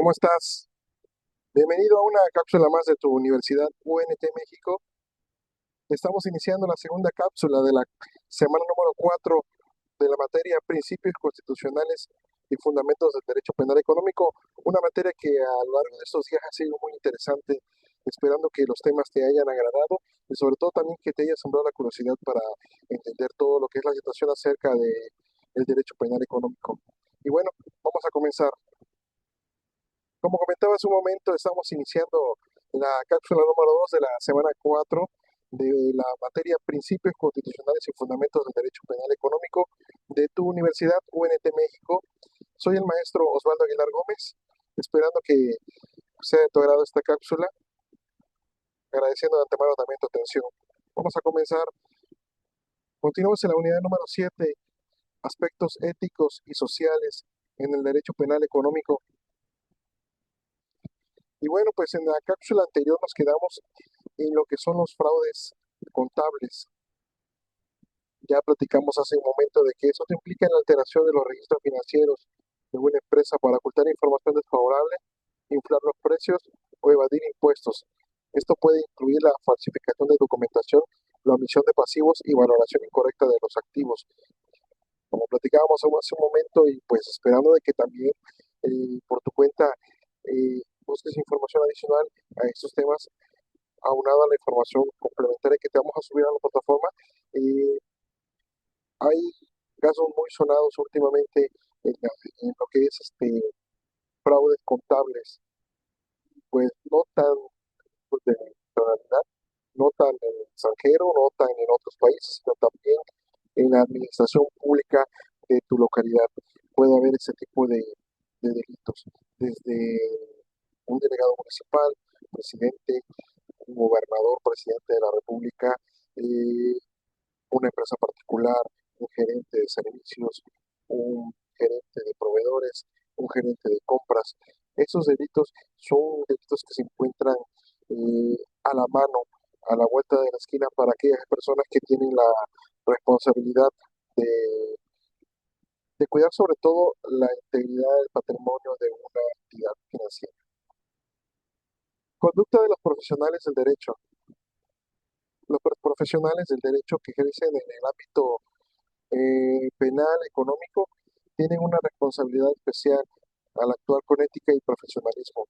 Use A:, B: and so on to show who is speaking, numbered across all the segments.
A: ¿Cómo estás? Bienvenido a una cápsula más de tu Universidad UNT México. Estamos iniciando la segunda cápsula de la semana número 4 de la materia Principios Constitucionales y Fundamentos del Derecho Penal Económico, una materia que a lo largo de estos días ha sido muy interesante, esperando que los temas te hayan agradado y sobre todo también que te haya sembrado la curiosidad para entender todo lo que es la situación acerca del derecho penal económico. Y bueno, vamos a comenzar. Como comentaba hace un momento, estamos iniciando la cápsula número 2 de la semana 4 de la materia Principios Constitucionales y Fundamentos del Derecho Penal Económico de tu Universidad UNT México. Soy el maestro Osvaldo Aguilar Gómez, esperando que sea de tu agrado esta cápsula, agradeciendo de antemano también tu atención. Vamos a comenzar. Continuamos en la unidad número 7, aspectos éticos y sociales en el derecho penal económico. Y bueno, pues en la cápsula anterior nos quedamos en lo que son los fraudes contables. Ya platicamos hace un momento de que eso implica la alteración de los registros financieros de una empresa para ocultar información desfavorable, inflar los precios o evadir impuestos. Esto puede incluir la falsificación de documentación, la omisión de pasivos y valoración incorrecta de los activos. Como platicábamos hace un momento y pues esperando de que también por tu cuenta busques información adicional a estos temas, aunado a la información complementaria que te vamos a subir a la plataforma. Eh, Hay casos muy sonados últimamente en lo que es fraudes contables, pues no tan pues, de nacionalidad, no tan en el extranjero, no tan en otros países, sino también en la administración pública de tu localidad. Puede haber ese tipo de delitos, desde un delegado municipal, presidente, un gobernador, presidente de la República, eh, una empresa particular, un gerente de servicios, un gerente de proveedores, un gerente de compras. Esos delitos son delitos que se encuentran a la mano, a la vuelta de la esquina para aquellas personas que tienen la responsabilidad de, de cuidar sobre todo la integridad del patrimonio de una entidad financiera. Conducta de los profesionales del derecho. Los profesionales del derecho que ejercen en el ámbito penal, económico, tienen una responsabilidad especial al actuar con ética y profesionalismo.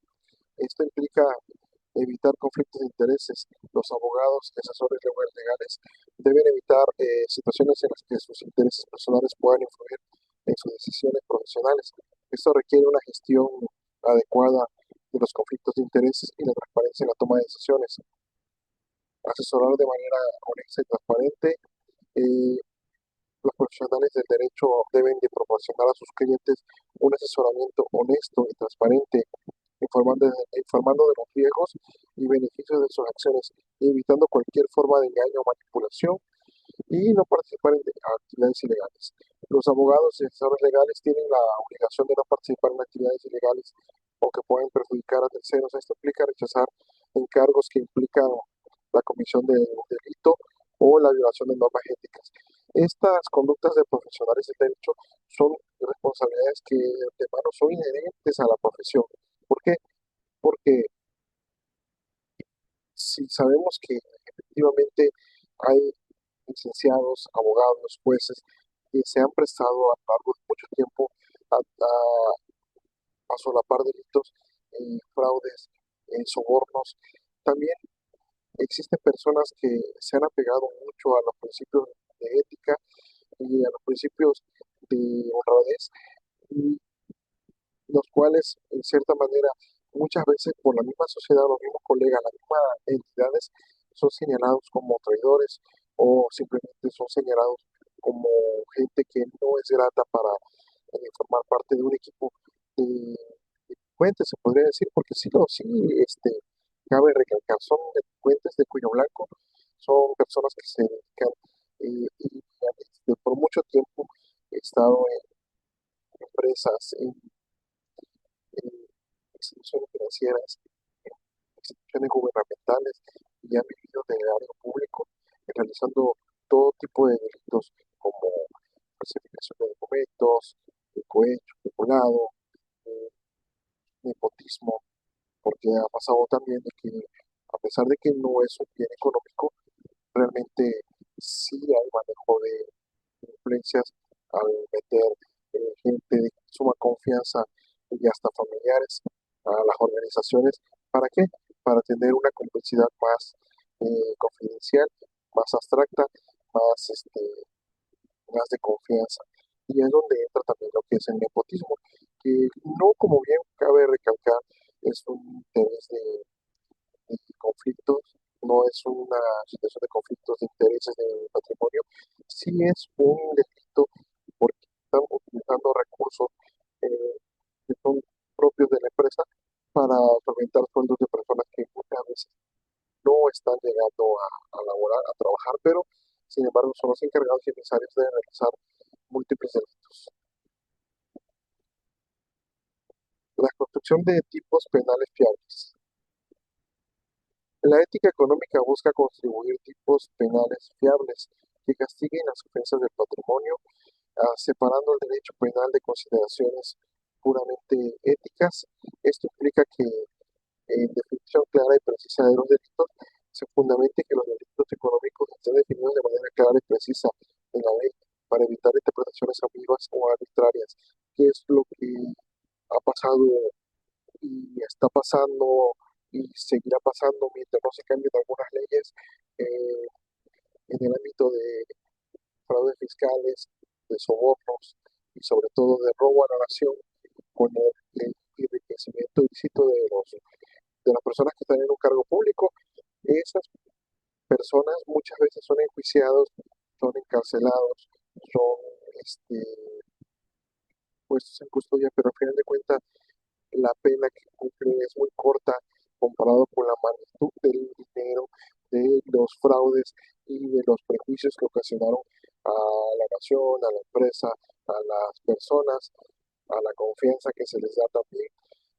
A: Esto implica evitar conflictos de intereses. Los abogados y asesores legales deben evitar situaciones en las que sus intereses personales puedan influir en sus decisiones profesionales. Esto requiere una gestión adecuada de los conflictos de intereses y la transparencia en la toma de decisiones. Asesorar de manera honesta y transparente. eh, los profesionales del derecho deben de proporcionar a sus clientes un asesoramiento honesto y transparente, informando de los riesgos y beneficios de sus acciones, evitando cualquier forma de engaño o manipulación y no participar en actividades ilegales. Los abogados y asesores legales tienen la obligación de no participar en actividades ilegales o que puedan perjudicar a terceros. Esto implica rechazar encargos que implican la comisión de un delito o la violación de normas éticas. Estas conductas de profesionales del derecho son responsabilidades que de antemano son inherentes a la profesión. ¿Por qué? Porque si sabemos que efectivamente hay licenciados, abogados, jueces que se han prestado a lo largo de mucho tiempo a solapar delitos, fraudes, sobornos, también existen personas que se han apegado mucho a los principios de ética y a los principios de honradez, y los cuales, en cierta manera, muchas veces por la misma sociedad, los mismos colegas, las mismas entidades, son señalados como traidores o simplemente son señalados como gente que no es grata para formar parte de un equipo de delincuentes, se podría decir, porque sí, cabe recalcar, son delincuentes de cuello blanco, son personas que se dedican y por mucho tiempo he estado en empresas, en instituciones financieras, instituciones gubernamentales y han vivido en el área público realizando todo tipo de delitos como falsificación de documentos, cohecho, peculado, nepotismo, porque ha pasado también de que a pesar de que no es un bien económico, realmente sí hay manejo de influencias al meter gente de suma confianza y hasta familiares a las organizaciones. ¿Para qué? Para tener una complicidad más confidencial, más abstracta, más, más de confianza. Y es donde entra también lo que es el nepotismo, que no, como bien cabe recalcar, es un interés de conflictos, no es una situación de conflictos de intereses de patrimonio, sí es un delito porque están utilizando recursos eh, que son propios de la empresa para solventar sueldos de personas que muchas veces no están llegando a laborar, a trabajar, pero sin embargo son los encargados y emisarios de realizar múltiples delitos. La construcción de tipos penales fiables. La ética económica busca contribuir tipos penales fiables que castiguen las ofensas del patrimonio, separando el derecho penal de consideraciones puramente éticas. Esto implica que, en definición clara y precisa de los delitos, se fundamente que los delitos económicos estén definidos de manera clara y precisa en la ley para evitar interpretaciones ambiguas o arbitrarias, que es lo que ha pasado y está pasando y seguirá pasando mientras no se cambien algunas leyes eh, en el ámbito de fraudes fiscales, de sobornos y sobre todo de robo a la nación con el enriquecimiento ilícito de las personas que están en un cargo público. Esas personas muchas veces son enjuiciados, son encarcelados, son puestos en custodia, pero al final de cuentas la pena que cumplen es muy corta comparado con la magnitud del dinero, de los fraudes y de los prejuicios que ocasionaron a la nación, a la empresa, a las personas, a la confianza que se les da también.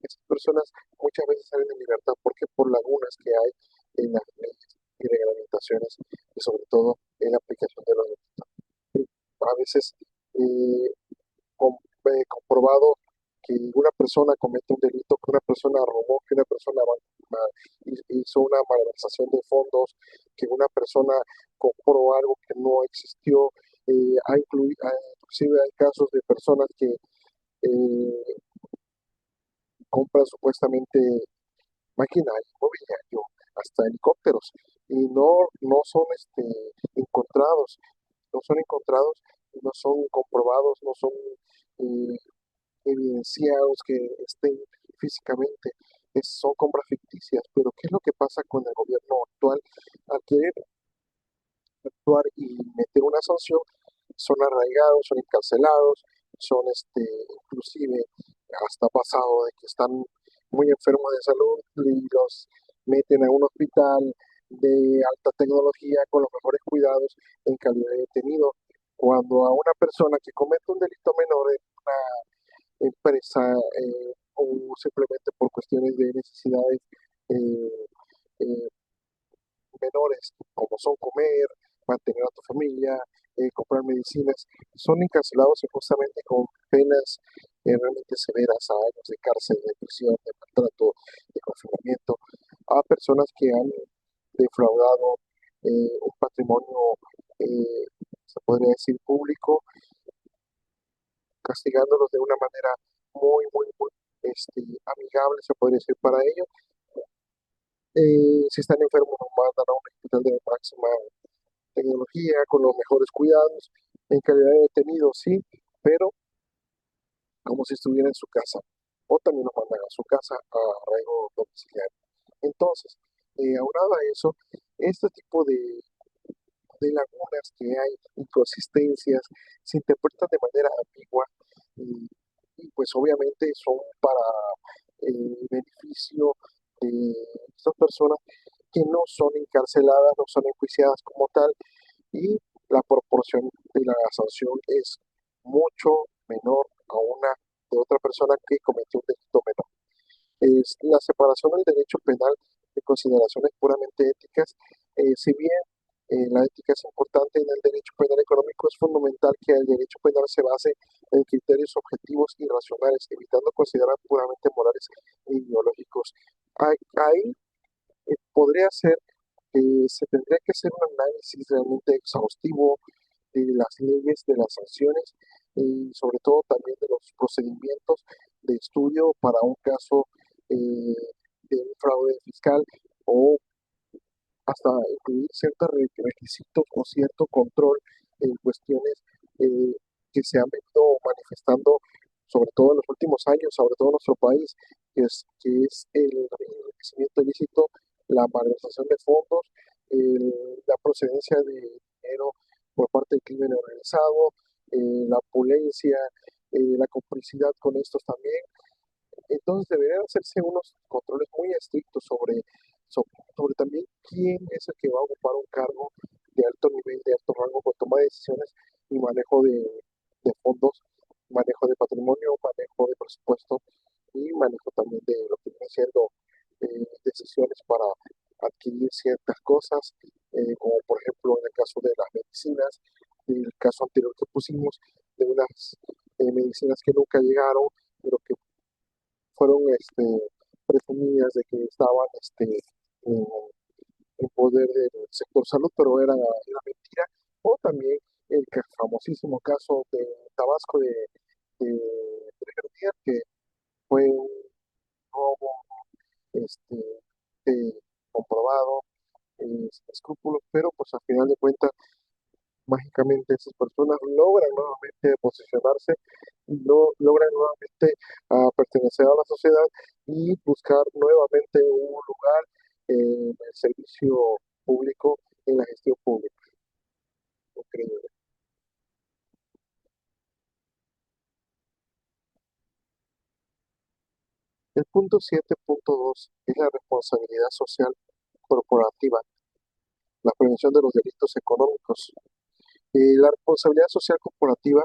A: Esas personas muchas veces salen en libertad porque por lagunas que hay en las leyes y reglamentaciones y sobre todo en la aplicación de los delitos. A veces eh, comprobado que una persona comete un delito, que una persona robó, que una persona hizo una malversación de fondos, que una persona compró algo que no existió. Inclusive hay casos de personas que eh, compran supuestamente maquinaria, mobiliario, hasta helicópteros, y no son encontrados, no son encontrados, no son comprobados, no son eh, evidenciados que estén físicamente. Son compras ficticias, pero ¿qué es lo que pasa con el gobierno actual? Al querer actuar y meter una sanción, son arraigados, son encarcelados, son inclusive hasta pasado de que están muy enfermos de salud y los meten a un hospital de alta tecnología con los mejores cuidados en calidad de detenido, cuando a una persona que comete un delito menor en una empresa o simplemente por cuestiones de necesidades eh, eh, menores, como son comer, mantener a tu familia, comprar medicinas, son encarcelados injustamente con penas realmente severas, a años de cárcel, de prisión, de maltrato, de confinamiento, a personas que han defraudado un patrimonio, eh, se podría decir, público, castigándolos de una manera muy amigable, se podría decir, para ellos. Si están enfermos, nos mandan a un hospital de máxima tecnología, con los mejores cuidados, en calidad de detenido, sí, pero como si estuviera en su casa. O también nos mandan a su casa a arraigo domiciliario. Entonces, aunado a eso, este tipo de lagunas que hay, inconsistencias, se interpretan de manera ambigua y, y pues obviamente son para beneficio de estas personas que no son encarceladas, no son enjuiciadas como tal y la proporción de la sanción es mucho menor a una de otra persona que cometió un delito menor. Es la separación del derecho penal de consideraciones puramente éticas. Si bien la ética es importante en el derecho penal económico, es fundamental que el derecho penal se base en criterios objetivos y racionales, evitando considerar puramente morales e ideológicos. Ahí podría ser que se tendría que hacer un análisis realmente exhaustivo de las leyes, de las sanciones y sobre todo también de los procedimientos de estudio para un caso de un fraude fiscal o hasta incluir ciertos requisitos o cierto control en cuestiones eh, que se han venido manifestando, sobre todo en los últimos años, sobre todo en nuestro país, que es el enriquecimiento ilícito, la malversación de fondos, la procedencia de dinero por parte del crimen organizado, la opulencia, la complicidad con estos también. Entonces deberían hacerse unos controles muy estrictos sobre también quién es el que va a ocupar un cargo de alto nivel, de alto rango con toma de decisiones y manejo de fondos, manejo de patrimonio, manejo de presupuesto y manejo también de lo que viene siendo decisiones para adquirir ciertas cosas, como por ejemplo en el caso de las medicinas, el caso anterior que pusimos de unas medicinas que nunca llegaron, pero que fueron presumidas de que estaban en, en poder del sector salud, pero era mentira. O también famosísimo caso de Tabasco de Brigadier, que fue un robo este, comprobado, sin escrúpulos, pero pues al final de cuentas mágicamente esas personas logran nuevamente posicionarse, logran nuevamente pertenecer a la sociedad y buscar nuevamente un lugar en el servicio público, en la gestión pública. Increíble. El punto 7.2 es la responsabilidad social corporativa, la prevención de los delitos económicos. La responsabilidad social corporativa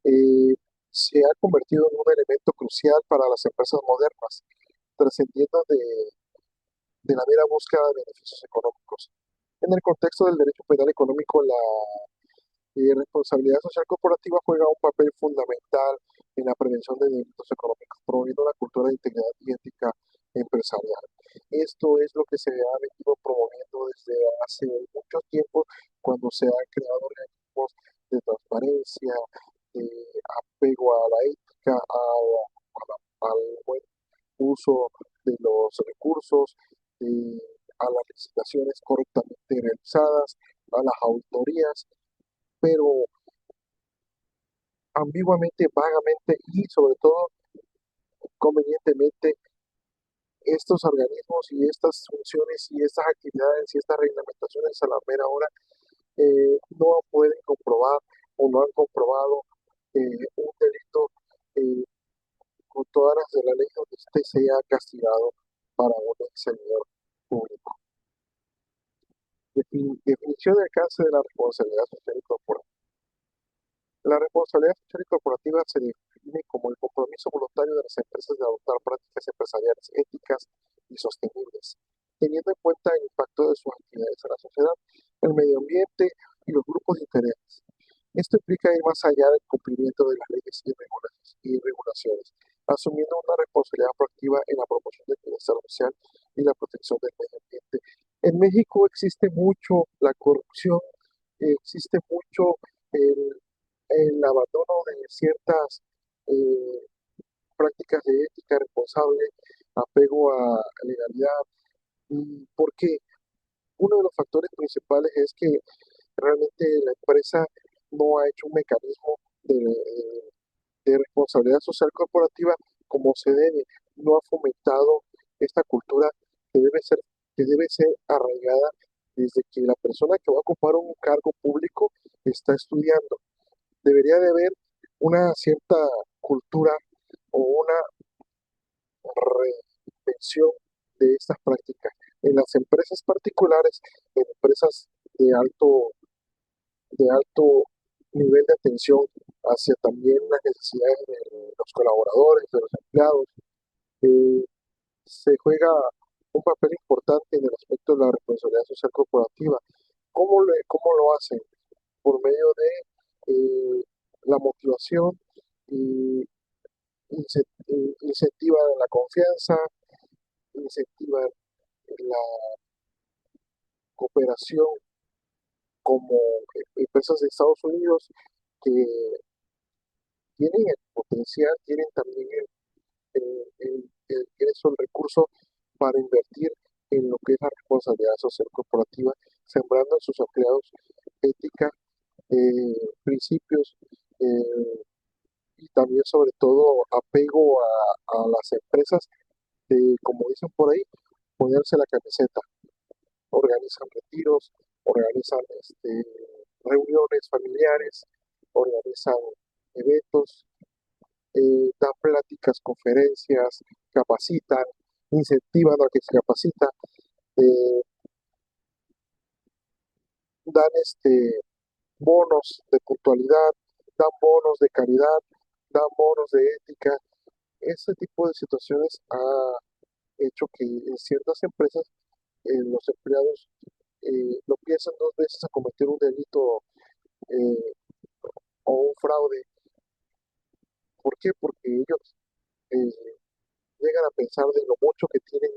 A: eh, se ha convertido en un elemento crucial para las empresas modernas, trascendiendo de la mera búsqueda de beneficios económicos. En el contexto del derecho penal económico, la responsabilidad social corporativa juega un papel fundamental en la prevención de delitos económicos, promoviendo una cultura de integridad y ética empresarial. Esto es lo que se ha venido promoviendo desde hace mucho tiempo, cuando se han creado organismos de transparencia, de apego a la ética, al buen uso de los recursos, a las licitaciones correctamente realizadas, a las auditorías, pero ambiguamente, vagamente y sobre todo convenientemente estos organismos y estas funciones y estas actividades y estas reglamentaciones a la mera hora no pueden comprobar o no han comprobado un delito eh, con todas las de la ley donde este sea castigado para un servidor público. Definición de alcance de la responsabilidad social y corporativa. La responsabilidad social y corporativa se define como el compromiso voluntario de las empresas de adoptar prácticas empresariales éticas y sostenibles, teniendo en cuenta el impacto de sus actividades en la sociedad, el medio ambiente y los grupos de interés. Esto implica ir más allá del cumplimiento de las leyes y regulaciones, asumiendo una responsabilidad proactiva en la promoción del bienestar social y la protección del medio ambiente. En México existe mucho la corrupción, existe mucho el, el abandono de ciertas eh, prácticas de ética responsable, apego a legalidad, y porque uno de los factores principales es que realmente la empresa no ha hecho un mecanismo de responsabilidad social corporativa como se debe, no ha fomentado esta cultura que debe ser arraigada desde que la persona que va a ocupar un cargo público está estudiando. Debería de haber una cierta cultura o una reinvención de estas prácticas. En las empresas particulares, en empresas de alto nivel de atención hacia también las necesidades de los colaboradores, de los empleados, eh, se juega un papel importante en el aspecto de la responsabilidad social corporativa. ¿Cómo lo hacen? Por medio de eh, la motivación y incentivan la confianza, incentivan la cooperación como empresas de Estados Unidos que tienen el potencial, tienen también el ingreso, el recurso para invertir en lo que es la responsabilidad social corporativa, sembrando en sus empleados ética, principios y también sobre todo apego a las empresas de, como dicen por ahí, ponerse la camiseta. Organizan retiros, organizan reuniones familiares, organizan eventos, dan pláticas, conferencias, capacitan, incentivan a que se capacita, eh, dan bonos de puntualidad, dan bonos de caridad, dan bonos de ética. Ese tipo de situaciones ha hecho que en ciertas empresas los empleados no piensan dos veces a cometer un delito eh, o un fraude. ¿Por qué? Porque ellos eh, llegan a pensar de lo mucho que tienen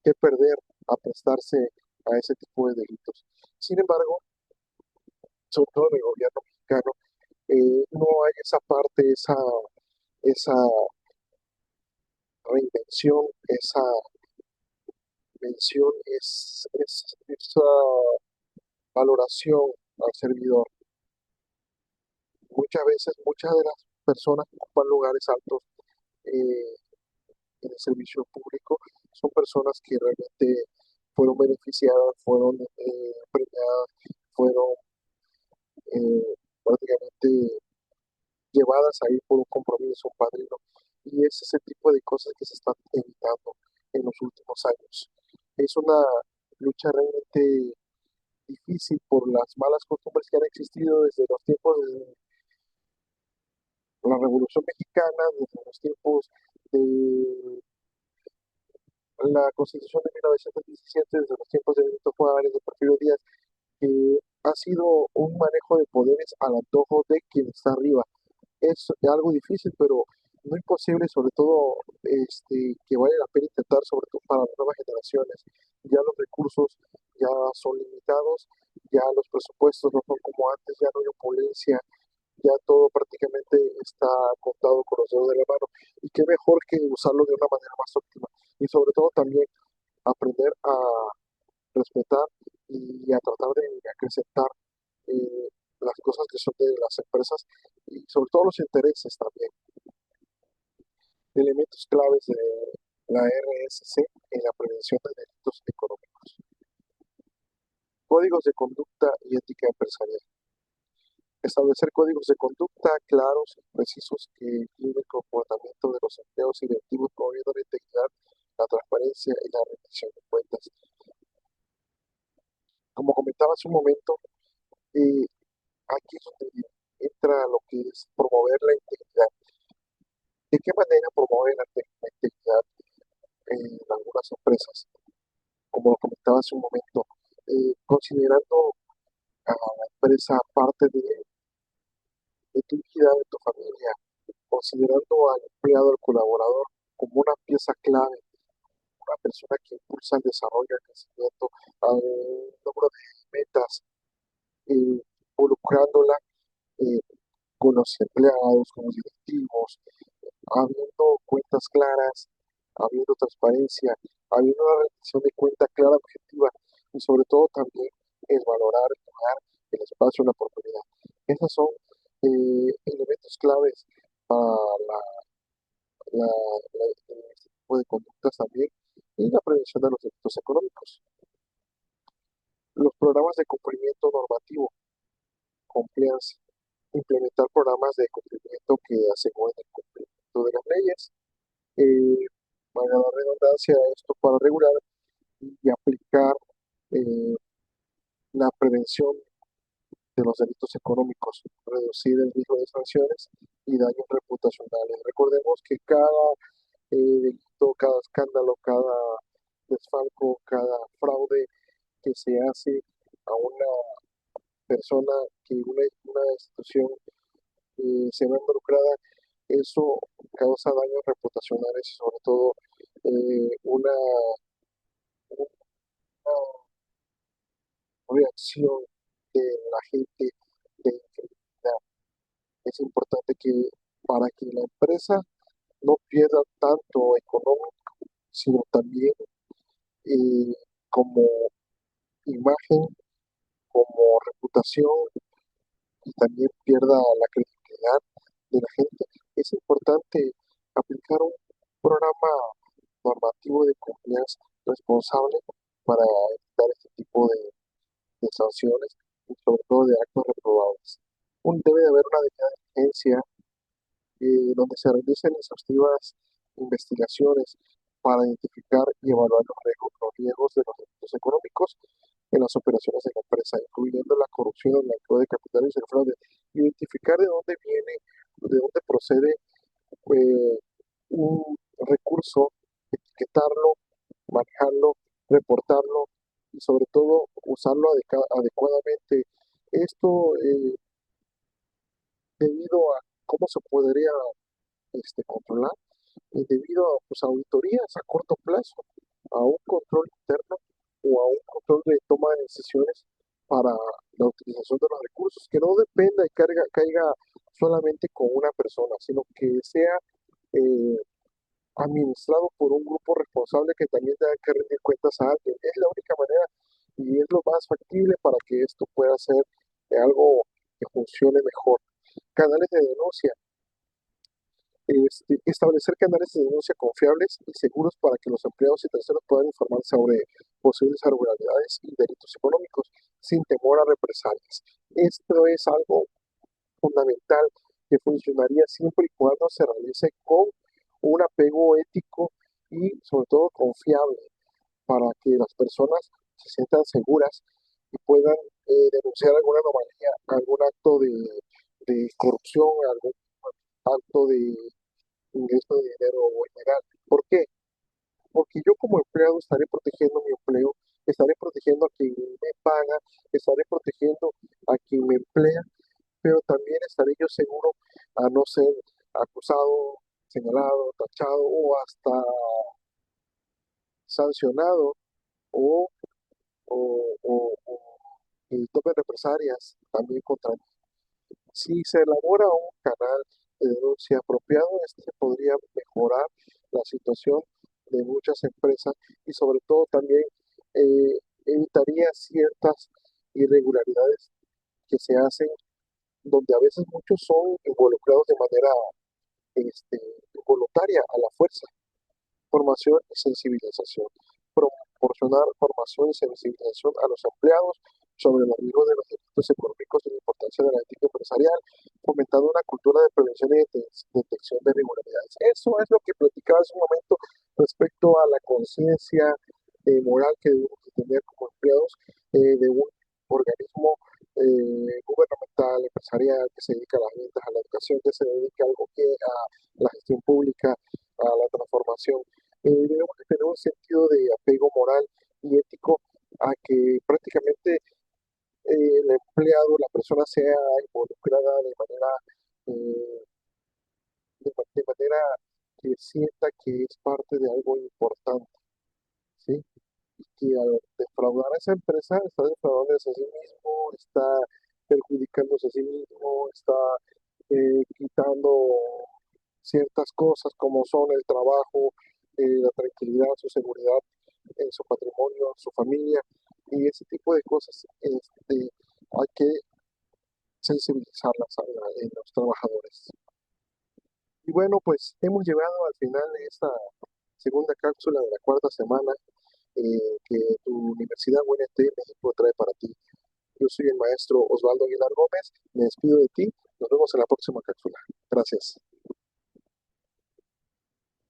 A: que perder a prestarse a ese tipo de delitos. Sin embargo, sobre todo en el gobierno mexicano, no hay esa parte, esa reinvención, esa mención, esa valoración al servidor. Muchas veces, muchas de las personas que ocupan lugares altos eh, en el servicio público son personas que realmente fueron beneficiadas, fueron premiadas, fueron prácticamente llevadas ahí por un compromiso, un padrino. Y es ese tipo de cosas que se están evitando en los últimos años. Es una lucha realmente difícil por las malas costumbres que han existido desde los tiempos de la Revolución Mexicana, desde los tiempos de la Constitución de 1917, desde los tiempos de Benito Juárez, de Porfirio Díaz, que ha sido un manejo de poderes al antojo de quien está arriba. Es algo difícil, pero no imposible, sobre todo que vale la pena intentar, sobre todo para las nuevas generaciones. Ya los recursos ya son limitados, ya los presupuestos no son como antes, ya no hay opulencia, ya todo prácticamente está contado con los dedos de la mano. Y qué mejor que usarlo de una manera más óptima. Y sobre todo también aprender a respetar y a tratar de acrecentar eh, las cosas que son de las empresas y sobre todo los intereses también. Elementos claves de la RSC en la prevención de delitos económicos. Códigos de conducta y ética empresarial. Establecer códigos de conducta claros y precisos que guíen el comportamiento de los empleados y directivos, promoviendo la integridad, la transparencia y la rendición de cuentas. Como comentaba hace un momento, eh, aquí es donde entra lo que es promover la integridad. ¿De qué manera promover la integridad en algunas empresas? Como lo comentaba hace un momento, considerando a la empresa parte de tu vida, de tu familia, considerando al empleado, al colaborador como una pieza clave, una persona que impulsa el desarrollo, el crecimiento, al logro de metas, eh, involucrándola eh, con los empleados, con los directivos, habiendo cuentas claras, habiendo transparencia, habiendo una rendición de cuenta clara, objetiva y sobre todo también el valorar, el lugar, el espacio, la oportunidad. Esos son elementos claves para la, este tipo de conductas también y la prevención de los delitos económicos. Los programas de cumplimiento normativo, compliance, implementar programas de cumplimiento que aseguren el cumplimiento de las leyes, valga la redundancia, esto para regular y aplicar eh, la prevención de los delitos económicos, reducir el riesgo de sanciones y daños reputacionales. Recordemos que cada delito, cada escándalo, cada desfalco, cada fraude que se hace a una persona, que una institución se ve involucrada, eso causa daños reputacionales y sobre todo una reacción de la gente de incredulidad. Es importante que para que la empresa no pierda tanto económico, sino también eh, como imagen, como reputación y también pierda la credibilidad de la gente, es importante aplicar un programa normativo de confianza responsable para evitar este tipo de sanciones y sobre todo de actos reprobables. Debe de haber una debida diligencia donde se realicen exhaustivas investigaciones para identificar y evaluar los riesgos de los delitos económicos en las operaciones de la empresa, incluyendo la corrupción, el lavado de capitales y el fraude. Identificar de dónde viene, de dónde procede eh, un recurso, etiquetarlo, manejarlo, reportarlo y sobre todo usarlo adecuadamente. Esto debido a cómo se podría controlar debido a pues, auditorías a corto plazo, a un control interno o a un control de toma de decisiones para la utilización de los recursos, que no dependa y caiga solamente con una persona, sino que sea eh, administrado por un grupo responsable que también tenga que rendir cuentas a alguien. Es la única manera y es lo más factible para que esto pueda ser algo que funcione mejor. Canales de denuncia. Establecer canales de denuncia confiables y seguros para que los empleados y terceros puedan informar sobre posibles irregularidades y delitos económicos sin temor a represalias. Esto es algo fundamental que funcionaría siempre y cuando se realice con un apego ético y sobre todo confiable para que las personas se sientan seguras y puedan denunciar alguna anomalía, algún acto de corrupción, algún acto de ingreso de dinero ilegal. ¿Por qué? Porque yo como empleado estaré protegiendo mi empleo, estaré protegiendo a quien me paga, estaré protegiendo a quien me emplea, pero también estaré yo seguro a no ser acusado, señalado, tachado o hasta sancionado o, o y tome represalias también contra mí. Si se elabora un canal de denuncia apropiado, este podría mejorar la situación de muchas empresas y sobre todo también evitaría ciertas irregularidades que se hacen donde a veces muchos son involucrados de manera este, voluntaria a la fuerza. Formación y sensibilización. Proporcionar formación y sensibilización a los empleados sobre los riesgos de los delitos económicos y la importancia de la ética empresarial, fomentando una cultura de prevención y detección de irregularidades. Eso es lo que platicaba hace un momento respecto a la conciencia moral que debemos de tener como empleados de un organismo gubernamental, empresarial, que se dedica a las ventas, a la educación, que se dedica a algo que a la gestión pública, a la transformación. Debemos de tener un sentido de apego moral y ético a que prácticamente el empleado, la persona sea involucrada eh, de manera que sienta que es parte de algo importante, ¿sí? Y que al defraudar a esa empresa está defraudándose a sí mismo, está perjudicándose a sí mismo, está quitando ciertas cosas como son el trabajo, la tranquilidad, su seguridad en su patrimonio, su familia y ese tipo de cosas hay que sensibilizarlas en los trabajadores. Y bueno, pues hemos llegado al final de esta segunda cápsula de la cuarta semana que tu Universidad UNT México trae para ti. Yo soy el maestro Osvaldo Aguilar Gómez, me despido de ti, nos vemos en la próxima cápsula. Gracias.